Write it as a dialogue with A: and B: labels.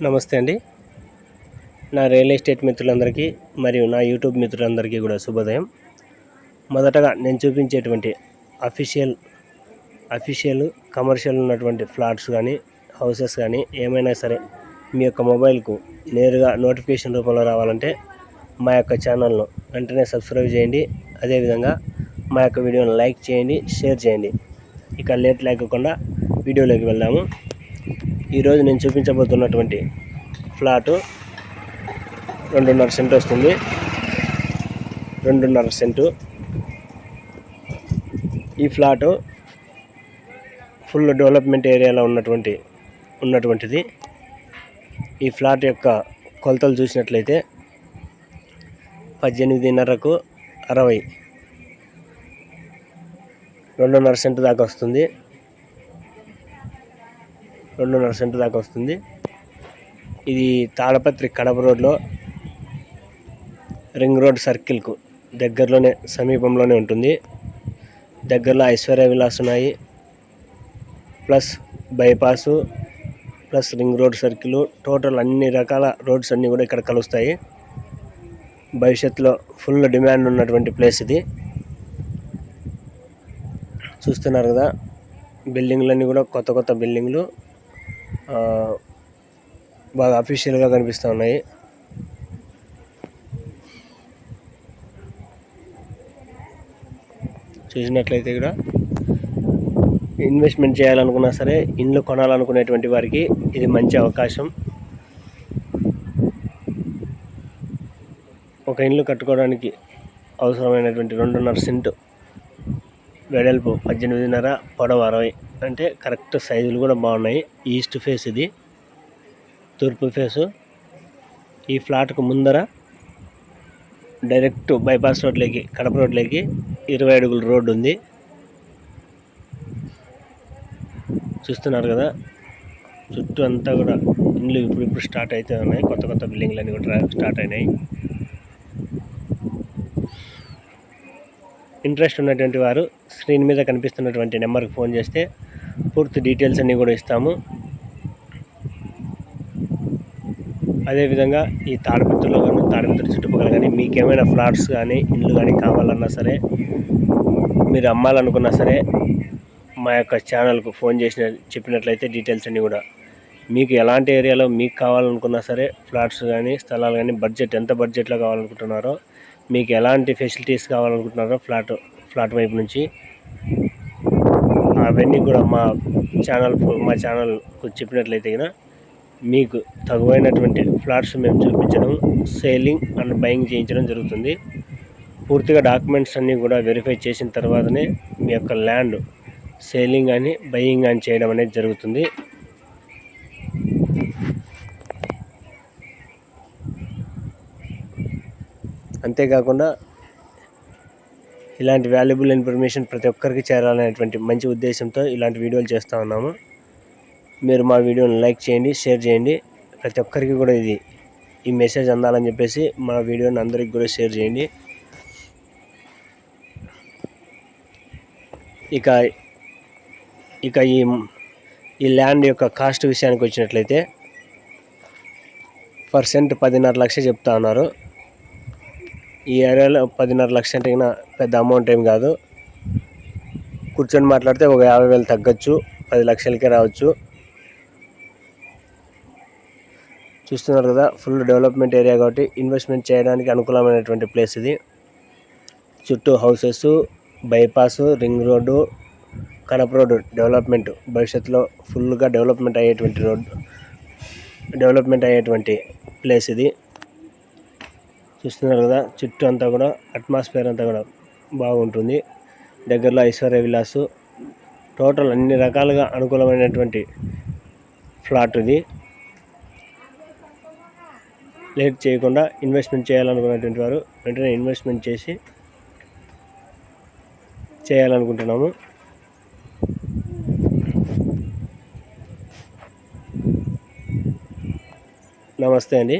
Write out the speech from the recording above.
A: నమస్తే అండి. నా రియల్ ఎస్టేట్ మిత్రులందరికీ మరియు నా యూట్యూబ్ మిత్రులందరికీ కూడా శుభోదయం. మొదటగా నేను చూపించేటువంటి అఫీషియల్ కమర్షియల్ ఉన్నటువంటి ఫ్లాట్స్ కానీ హౌసెస్ కానీ ఏమైనా సరే మీ యొక్క మొబైల్కు నేరుగా నోటిఫికేషన్ రూపంలో రావాలంటే మా యొక్క ఛానల్ను వెంటనే సబ్స్క్రైబ్ చేయండి. అదేవిధంగా మా యొక్క వీడియోను లైక్ చేయండి, షేర్ చేయండి. ఇక లేట్ లేకుండా వీడియోలోకి వెళ్దాము. ఈరోజు నేను చూపించబోతున్నటువంటి ఫ్లాటు 2.5 సెంట్ వస్తుంది. 2.5 సెంటు. ఈ ఫ్లాటు ఫుల్ డెవలప్మెంట్ ఏరియాలో ఉన్నటువంటిది. ఈ ఫ్లాట్ యొక్క కొలతలు చూసినట్లయితే 18.5కు 60, 2.5 సెంటు దాకా వస్తుంది. 2.5 సెంటు దాకా వస్తుంది. ఇది తాడపత్రి కడప రోడ్లో రింగ్ రోడ్ సర్కిల్కు దగ్గరలోనే సమీపంలోనే ఉంటుంది. దగ్గరలో ఐశ్వర్య విలాస్ ఉన్నాయి, plus bypass, plus ring road circle, total అన్ని రకాల రోడ్స్ అన్నీ కూడా ఇక్కడ కలుస్తాయి. భవిష్యత్తులో ఫుల్ డిమాండ్ ఉన్నటువంటి ప్లేస్ ఇది. చూస్తున్నారు కదా, బిల్డింగ్లన్నీ కూడా కొత్త బిల్డింగ్లు బాగా అఫీషియల్గా కనిపిస్తూ ఉన్నాయి. చూసినట్లయితే కూడా ఇన్వెస్ట్మెంట్ చేయాలనుకున్నా సరే, ఇండ్లు కొనాలనుకునేటువంటి వారికి ఇది మంచి అవకాశం. ఒక ఇండ్లు కట్టుకోవడానికి అవసరమైనటువంటి 2.5 సెంటు వెడల్పు 18.5, పొడవు 60, అంటే కరెక్ట్ సైజులు కూడా బాగున్నాయి. ఈస్ట్ ఫేస్ ఇది, తూర్పు ఫేసు. ఈ ఫ్లాట్కు ముందర డైరెక్ట్ బైపాస్ రోడ్లోకి, కడప రోడ్లోకి 20 అడుగుల రోడ్డు ఉంది. చూస్తున్నారు కదా, చుట్టూ అంతా కూడా ఇండ్లు ఇప్పుడు స్టార్ట్ అయితే ఉన్నాయి. కొత్త బిల్డింగ్లు అన్నీ కూడా స్టార్ట్ అయినాయి. ఇంట్రెస్ట్ ఉన్నటువంటి వారు స్క్రీన్ మీద కనిపిస్తున్నటువంటి నెంబర్కి ఫోన్ చేస్తే పూర్తి డీటెయిల్స్ అన్నీ కూడా ఇస్తాము. అదేవిధంగా ఈ తాడిపత్రిలో కానీ, తాడిపత్రి చుట్టుపక్కల కానీ మీకు ఏమైనా ఫ్లాట్స్ కానీ ఇండ్లు కానీ కావాలన్నా సరే, మీరు అమ్మాలనుకున్నా సరే, మా యొక్క ఛానల్కు ఫోన్ చెప్పినట్లయితే డీటెయిల్స్ అన్నీ కూడా మీకు ఎలాంటి ఏరియాలో మీకు కావాలనుకున్నా సరే, ఫ్లాట్స్ కానీ స్థలాలు కానీ ఎంత బడ్జెట్లో కావాలనుకుంటున్నారో, మీకు ఎలాంటి ఫెసిలిటీస్ కావాలనుకుంటున్నారో ఫ్లాట్ వైపు నుంచి అవన్నీ కూడా మా ఛానల్కు చెప్పినట్లయితే కనుక మీకు తగువైనటువంటి ఫ్లాట్స్ మేము చూపించడం, సేలింగ్ అండ్ బయింగ్ చేయించడం జరుగుతుంది. పూర్తిగా డాక్యుమెంట్స్ అన్నీ కూడా వెరిఫై చేసిన తర్వాతనే మీ యొక్క ల్యాండ్ సేలింగ్ అని బయింగ్ అని చేయడం అనేది జరుగుతుంది. అంతేకాకుండా ఇలాంటి వాల్యుబుల్ ఇన్ఫర్మేషన్ ప్రతి ఒక్కరికి చేరాలనేటువంటి మంచి ఉద్దేశంతో ఇలాంటి వీడియోలు చేస్తూ ఉన్నాము. మీరు మా వీడియోని లైక్ చేయండి, షేర్ చేయండి. ప్రతి ఒక్కరికి కూడా ఈ మెసేజ్ అందాలని చెప్పేసి మా వీడియోని అందరికి కూడా షేర్ చేయండి. ఇక ఈ ల్యాండ్ యొక్క కాస్ట్ విషయానికి వచ్చినట్లయితే పర్ సెంట్ 10.5 లక్షలు చెప్తా ఉన్నారు. ఈ ఏరియాలో 10.5 లక్షలు అంటే పెద్ద అమౌంట్ ఏం కాదు. కూర్చొని మాట్లాడితే ఒక 50,000 తగ్గచ్చు, 10 లక్షలకే రావచ్చు. చూస్తున్నారు కదా, ఫుల్ డెవలప్మెంట్ ఏరియా కాబట్టి ఇన్వెస్ట్మెంట్ చేయడానికి అనుకూలమైనటువంటి ప్లేస్ ఇది. చుట్టూ houses, bypass, ring road, Kadapa road development, భవిష్యత్తులో ఫుల్గా డెవలప్మెంట్ అయ్యేటువంటి ప్లేస్ ఇది. చూస్తున్నారు కదా, చుట్టూ అంతా కూడా అట్మాస్ఫియర్ అంతా కూడా బాగుంటుంది. దగ్గరలో ఐశ్వర్య విలాసు, టోటల్ అన్ని రకాలుగా అనుకూలమైనటువంటి ఫ్లాట్ ఇది. లేట్ చేయకుండా ఇన్వెస్ట్మెంట్ చేయాలనుకున్నటువంటి వారు వెంటనే ఇన్వెస్ట్మెంట్ చేయాలనుకుంటున్నాము. నమస్తే అండి.